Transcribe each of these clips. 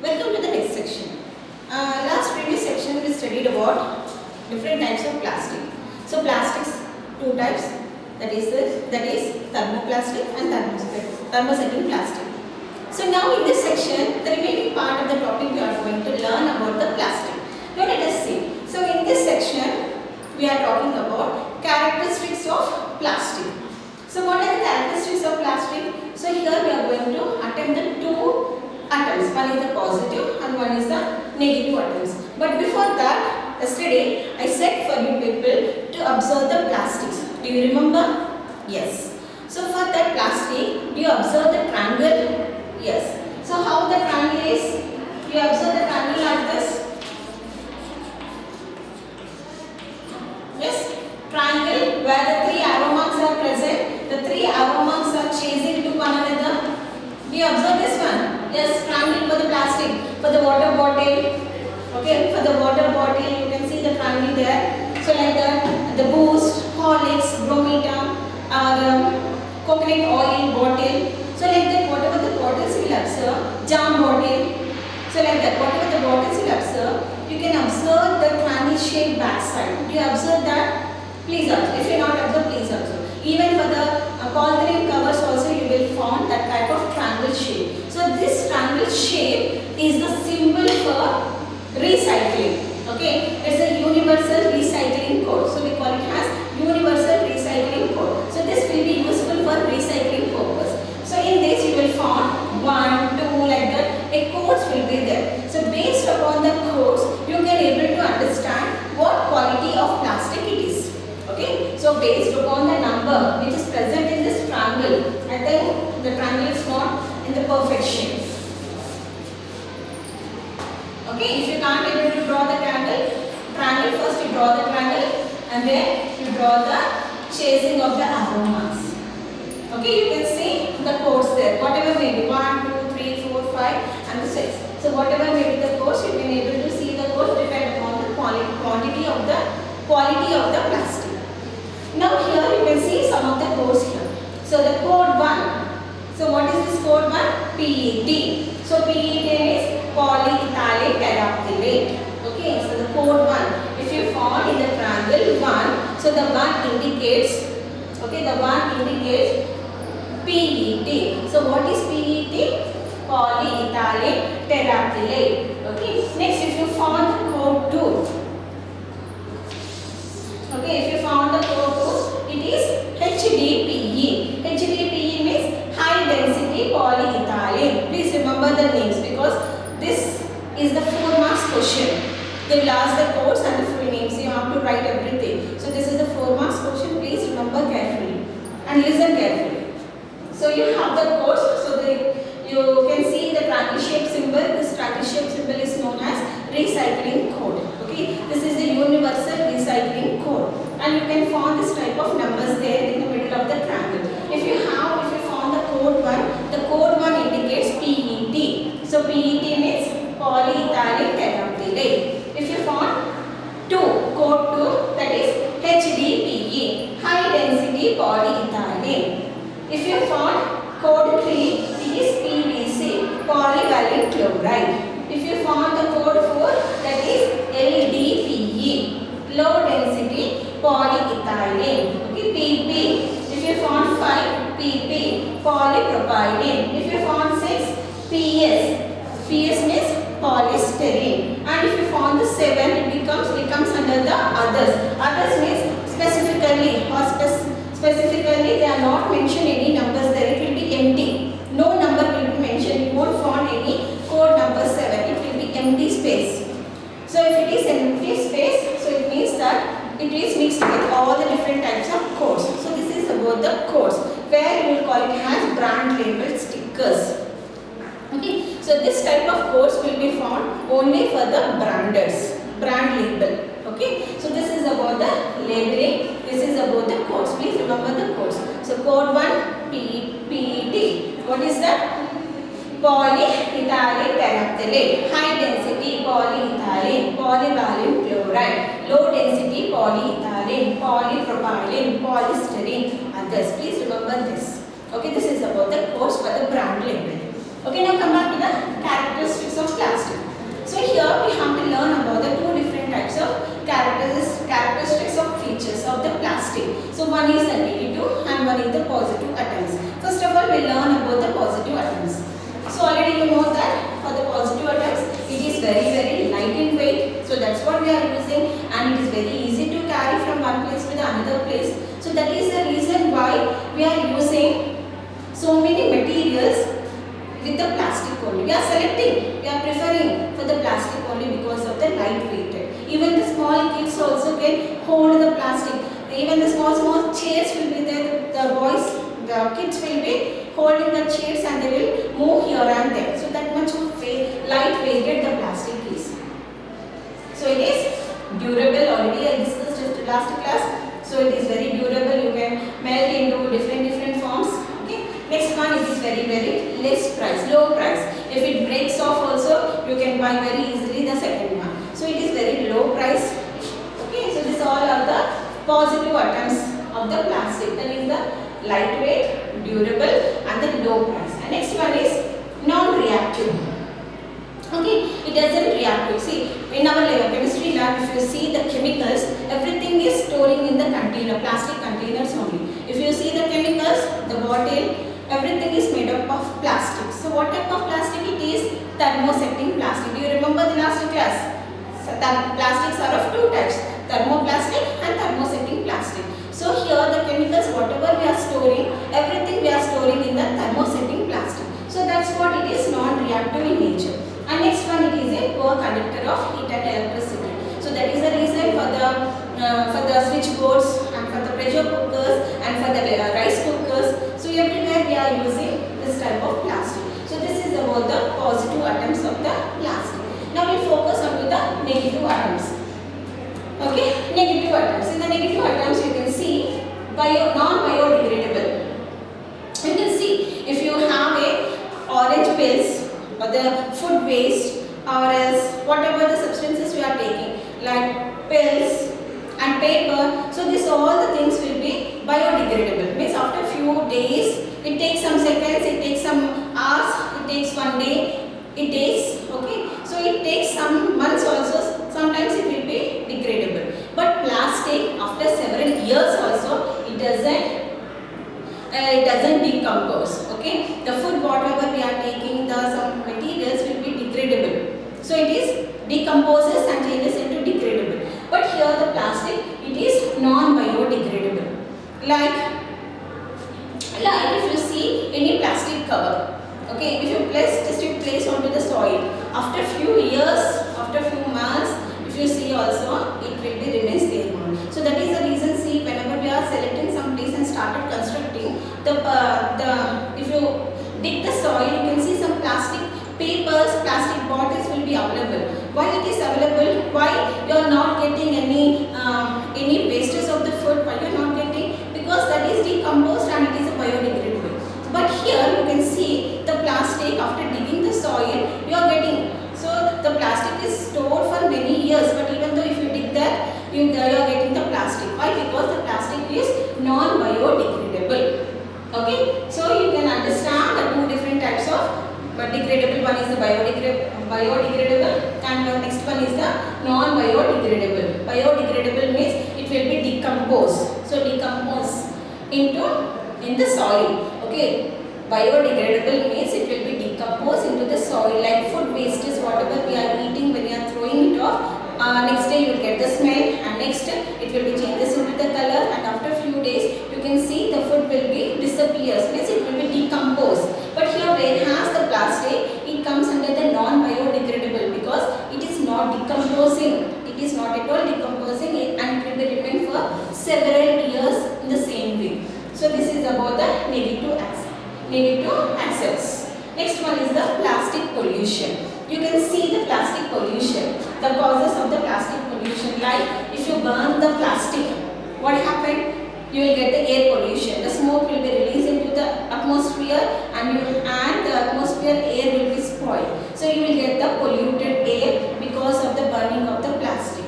Welcome to the next section. Last previous section we studied about different types of plastic. So plastics, two types, that is thermoplastic and thermosetting plastic. So now in this section, the remaining part of the topic we are going to learn about the plastic. Now let us see. So in this section, we are talking about characteristics of plastic. So what are the characteristics of plastic? So here we are going to attempt the two atoms. One is the positive and one is the negative atoms. But before that, yesterday I said for you people to observe the plastics. Do you remember? Yes. So for that plastic, do you observe the triangle? Yes. So how the triangle is? You observe the triangle like this. Yes. Triangle where the three arrow marks are present. The three arrow marks are chasing to one another. Do you observe this one? Yes, triangle for the plastic, for the water bottle. Okay, for the water bottle, you can see the triangle there. So like that, the Boost, Horlicks, Bromita, or coconut oil bottle. So like that, whatever the bottles you will observe, jam bottle. So like that, whatever the bottles you will observe, you can observe the triangle shaped backside. Do you observe that? Please observe. If you not observe, please observe. Even for the polythene covers also you will find that type of triangle shape. So this triangle shape is the symbol for recycling. Okay, it's a universal recycling code. So we call it as universal recycling code. So this will be useful for recycling purpose. So in this you will find 1, 2 like that. A codes will be there. So based upon the codes you can able to understand what quality of plastic it is. Okay, so based upon the number which is present in this triangle, I think the triangle is not in the perfect shape. Okay, if you can't able to draw the triangle first you draw the triangle and then you draw the chasing of the arrow marks. Okay, you can see the codes there. Whatever may be 1, 2, 3, 4, 5 and the 6. So whatever may be the codes, you can able to see the codes depend upon the quality of the plastic. Now here you can see some of the codes here. So the code 1. So what is this code 1? PET. So PET is polyethylene terephthalate. Okay, so the code 1. If you found in the triangle 1, so the 1 indicates, okay, the 1 indicates PET. So what is PET? Polyethylene terephthalate. Okay, next if you found the code 2. Okay, if you found the code 2, it is HDPE. HDPE means high density polyethylene. Please remember the names because this is the 4 marks question. They will ask the codes and the full names. You have to write everything. So this is the 4 marks question. Please remember carefully and listen carefully. So you have the codes. So you can see the triangle shape symbol. This triangle shape symbol is known as recycling code. Okay, this is the universal recycling code, and you can find this type of numbers there in the middle of the triangle. If you found the code 1, the code 1 indicates PET. So PET means polyethylene terephthalate. If you found 2, code 2, that is HDPE, high density polyethylene. If you found code 3, it is PVC, polyvalent chloride. If you found the code 4, that is LDPE, low density polyethylene. Okay, PP. If you found 5, PP, polypropylene. If you found 6, PS means polystyrene. And if you found the 7, it comes under the others. Others means specifically they are not mentioned any numbers there. It will be empty. No number will be mentioned. You won't find any code number 7. It will be empty space. So if it is empty space, so it means that it is mixed with all the different types of codes. So this is about the codes where you will call it as brand label stickers. Okay, so this type of codes will be found only for the brand label. Okay, so this is about the labeling. This is about the codes. Please remember the codes. So code 1 PET. What is that? Polyethylene terephthalate, high density polyethylene, polyvalent chloride, low density polyethylene, polypropylene, polystyrene, others. Please remember this. Okay, this is about the codes for the brand label. Okay, now come back to the characteristics of plastic. we are using, and it is very easy to carry from one place to the another place. So that is the reason why we are using so many materials with the plastic only. We are selecting, we are preferring for the plastic only because of the lightweight. Even the small kids also can hold the plastic. Even the small chairs will be there. The boys, the kids will be holding the chairs and they will move here and there. So that much lightweighted the plastic is. So it is durable. Already I discussed it last class. So it is very durable. You can melt into different forms. Okay. Next one, it is very less price, low price. If it breaks off also, you can buy very easily the second one. So it is very low price. Okay. So these all are the positive atoms of the plastic. That is the lightweight, durable, and the low price. And next one is non-reactive. Okay, it doesn't react. You see, in our chemistry lab, if you see the chemicals, everything is storing in the container, plastic containers only. If you see the chemicals, the bottle, everything is made up of plastic. So what type of plastic it is? Thermosetting plastic. Do you remember the last class? So plastics are of two types, thermoplastic and thermosetting plastic. So here the chemicals, whatever we are storing, everything we are storing in the thermosetting plastic. So that's what it is, non-reactive in nature. And next one, it is a poor conductor of heat and electricity. So that is the reason for the switchboards and for the pressure cookers and for the rice cookers. So everywhere we are using this type of plastic. So this is about the positive atoms of the plastic. Now we focus on to the negative atoms. Okay, negative atoms. In the negative atoms, you can see non-biodegradable. You can see if you have a orange pills or the food waste or else whatever the substances you are taking like pills and paper, so this all the things will be biodegradable. Means after few days, it takes some seconds, it takes some hours, it takes one day, it takes, okay. So it takes some months also, sometimes it will be degradable. But plastic after several years also, it doesn't decompose. Okay, the food whatever we are taking, some materials will be degradable. So it is decomposes and changes into degradable. But here the plastic, it is non-biodegradable. Like if you see any plastic cover, okay, if you place onto the soil, after few years, after few months, if you see also, it will be remains there. So that is the reason. See, whenever we are selecting some place and started constructing, if you dig the soil, you can see some plastic papers, plastic bottles will be available. Why it is available? Why you are not getting any wastes of the food? Why you are not getting? Because that is decomposed and it is a biodegradable. But here you can see the plastic after digging the soil, you are getting. So the plastic is stored for many years, but even though if you dig that, you are getting the plastic. Why? Because the plastic is non-biodegradable. Okay, so you can understand the two different types of degradable. One is the biodegradable and the next one is the non-biodegradable. Biodegradable means it will be decomposed. So decompose in the soil. Okay, biodegradable means it will be decomposed into the soil, like food waste is whatever we are eating, when we are throwing it off. Next day you will get the smell and next it will be changes into the color, and after few days you can see the food will be disappears, means it will be decomposed. But here where has the plastic, it comes under the non-biodegradable because it is not decomposing. It is not at all decomposing and it will be remain for several years in the same way. So this is about the negative aspects. Next one is the plastic pollution. You can see the plastic pollution, the causes of the plastic pollution. Like if you burn the plastic, what happened? You will get the air pollution. The smoke will be released into the atmosphere and the atmosphere air will be spoiled. So you will get the polluted air because of the burning of the plastic.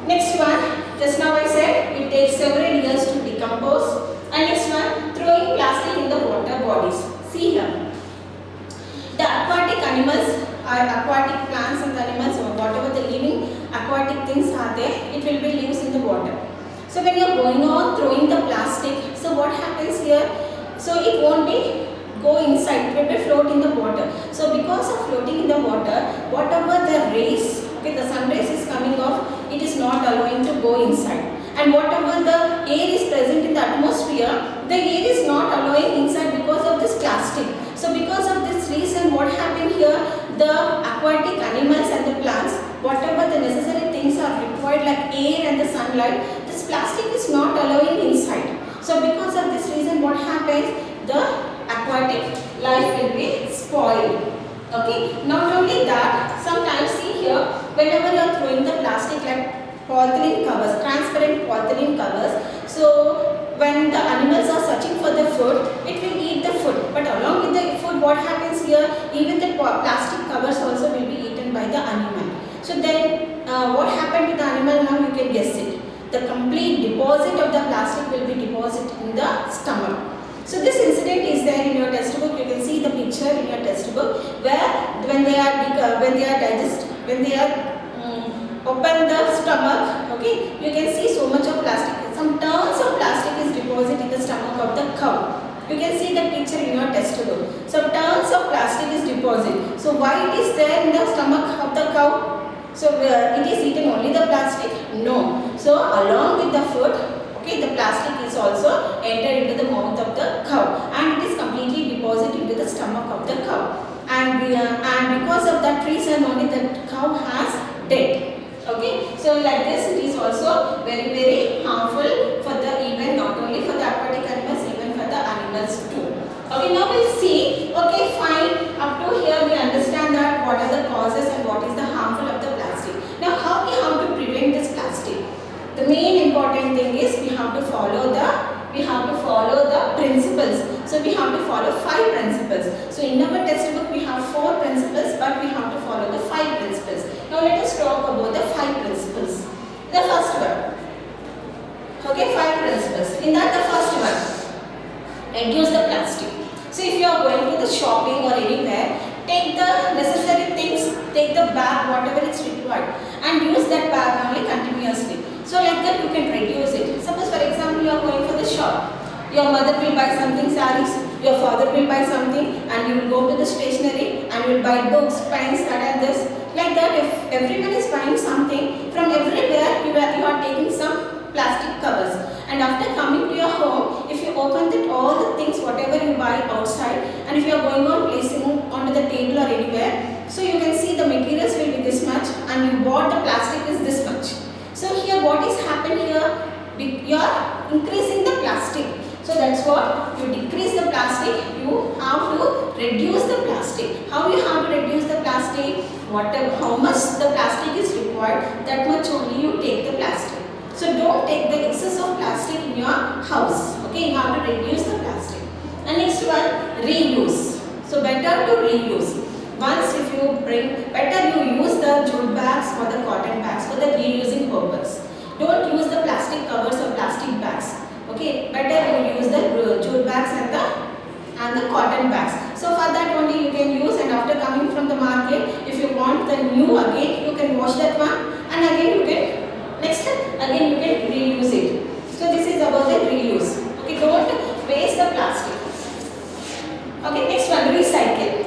Next one, just now I said it takes several years to decompose. And next one, throwing plastic in the water bodies. See here. The aquatic animals or aquatic plants and animals or whatever the living aquatic things are there, it will be lives in the water. So when you are going on throwing the plastic, so what happens here? So it won't be go inside, it will be float in the water. So because of floating in the water, whatever the rays, Okay, the sun rays is coming off, it is not allowing to go inside. And whatever the air is present in the atmosphere, the air is not allowing inside because of this plastic. So because of this reason, what happened here, the aquatic animals and the plants, whatever the necessary things are required like air and the sunlight, this plastic is not allowing inside. So because of this reason, what happens, the aquatic life will be spoiled. Okay, not only that, sometimes see here, whenever you are throwing the plastic like polythene covers, transparent polythene covers, so when the animals are searching for the food, it will eat the food. But along with the food, what happens here, even the plastic covers also will be eaten by the animal. So then what happened to the animal, now you can guess it. The complete deposit of the plastic will be deposited in the stomach. So this incident is there in your textbook. You can see the picture in your textbook where when they are open the stomach, okay, you can see so much of plastic. Some tons of plastic is deposited in the stomach of the cow. You can see the picture in your textbook. Some tons of plastic is deposited. So why it is there in the stomach of the cow? So it is eating only the plastic? No. So along with the food, okay, the plastic is also entered into the mouth of the cow and it is completely deposited into the stomach of the cow. And because of that reason only the cow has dead. Okay, so like this it is also very, very harmful for the even not only for the aquatic animals, even for the animals too. Okay, now we'll see. Okay, fine. Up to here we understand that what are the causes and what is the harmful of the plastic. Now how we have to prevent this plastic? The main important thing is we have to follow the principles. So we have to follow 5 principles. So in our textbook we have 4 principles, but we have to follow the 5 principles. Now let us talk about the 5 principles. The first one. Okay, 5 principles. In that the first one, reduce the plastic. So if you are going to the shopping or anywhere, take the necessary things, take the bag, whatever is required, and use that bag only continuously. So like that you can reduce it. Suppose for example you are going for the shop. Your mother will buy something, sarees, your father will buy something, and you will go to the stationery and you will buy books, pens, that and this. Like that, if everyone is buying something, from everywhere you are taking some plastic covers. And after coming to your home, if you open that all the things, whatever you buy outside, and if you are going on placing onto the table or anywhere, so you can see the materials will be this much and you bought the plastic is this much. So here what is happened here, you are increasing the plastic. So that's what, you decrease the plastic, you have to reduce the plastic. How you have to reduce the plastic? How much the plastic is required, that much only you take the plastic. So don't take the excess of plastic in your house. Okay, you have to reduce the plastic. And next one, reuse. So better to reuse. Once if you bring, better you use the jute bags or the cotton bags for the reusing purpose. Don't use the plastic covers or plastic bags. Okay, better you use the jute bags and the cotton bags. So for that only you can use, and after coming from the market, if you want the new again, you can wash that one and again you can, next time again you can reuse it. So this is about the reuse. Okay, don't waste the plastic. Okay, next one, recycle.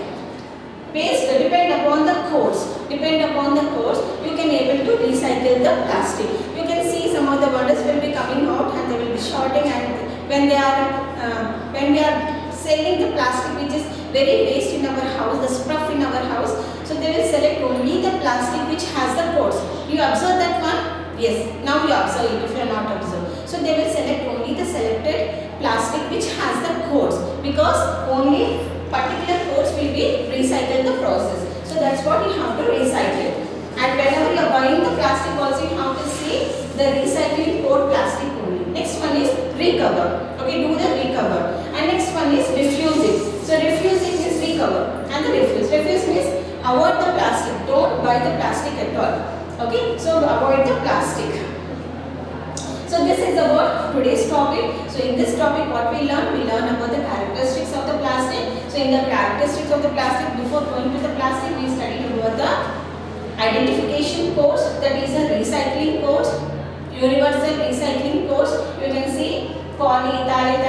Waste depend upon the course. Depend upon the course, you can able to recycle the plastic. You can see some of the bottles will be coming out and they will be shorting, and when we are selling the plastic which is very waste in our house, the stuff in our house, so they will select only the plastic which has the course. You observe that one? Yes, now you observe it if you are not observed. So they will select only the selected plastic which has the course, because only particular course will be recycled the process. So that's what you have to recycle. And whenever you are buying the plastic also, you have to see the recycling code plastic only. Next one is recover. Okay, do the recover. And next one is refusing. So refusing is recover and the refuse. Refuse means avoid the plastic. Don't buy the plastic at all. Okay, so avoid the plastic. So this is about today's topic. So in this topic what we learn about the characteristics of the plastic. So in the characteristics of the plastic, before going to the plastic, we studied about the identification codes, that is a recycling codes, universal recycling codes. You can see polyethylene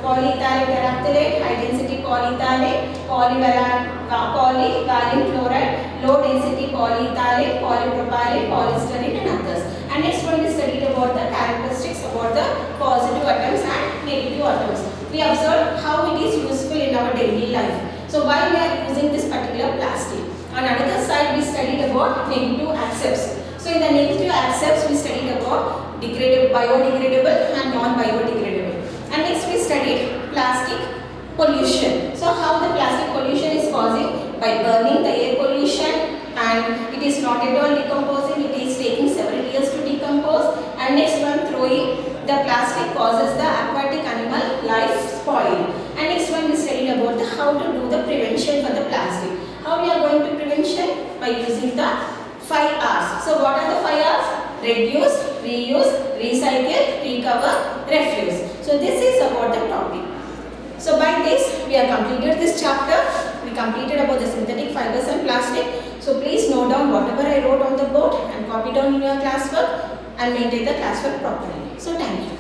terephthalate, high density polyethylene, polyvalent chloride, low density polyethylene, polypropylene, polystyrene and others. And next one we studied about the characteristics about the positive atoms and negative atoms. We observed how it is useful in our daily life. So why we are using this particular plastic. On another side we studied about negative accepts. So in the negative accepts we studied about biodegradable and non-biodegradable. And next we studied plastic pollution. So how the plastic pollution is causing by burning the air pollution, and it is not at all decomposing, it is taking several years to decompose. And next one, throwing the plastic causes the aquatic animal life spoil. And next one we studied about how to do the prevention for the plastic. How we are going to prevention? By using the 5 R's. So what are the 5 R's? Reduce, reuse, recycle, recover, refuse. So this is about the topic. So by this we have completed this chapter. We completed about the synthetic fibers and plastic. So please note down whatever I wrote on the board and copy down in your classwork and maintain the classwork properly. So thank you.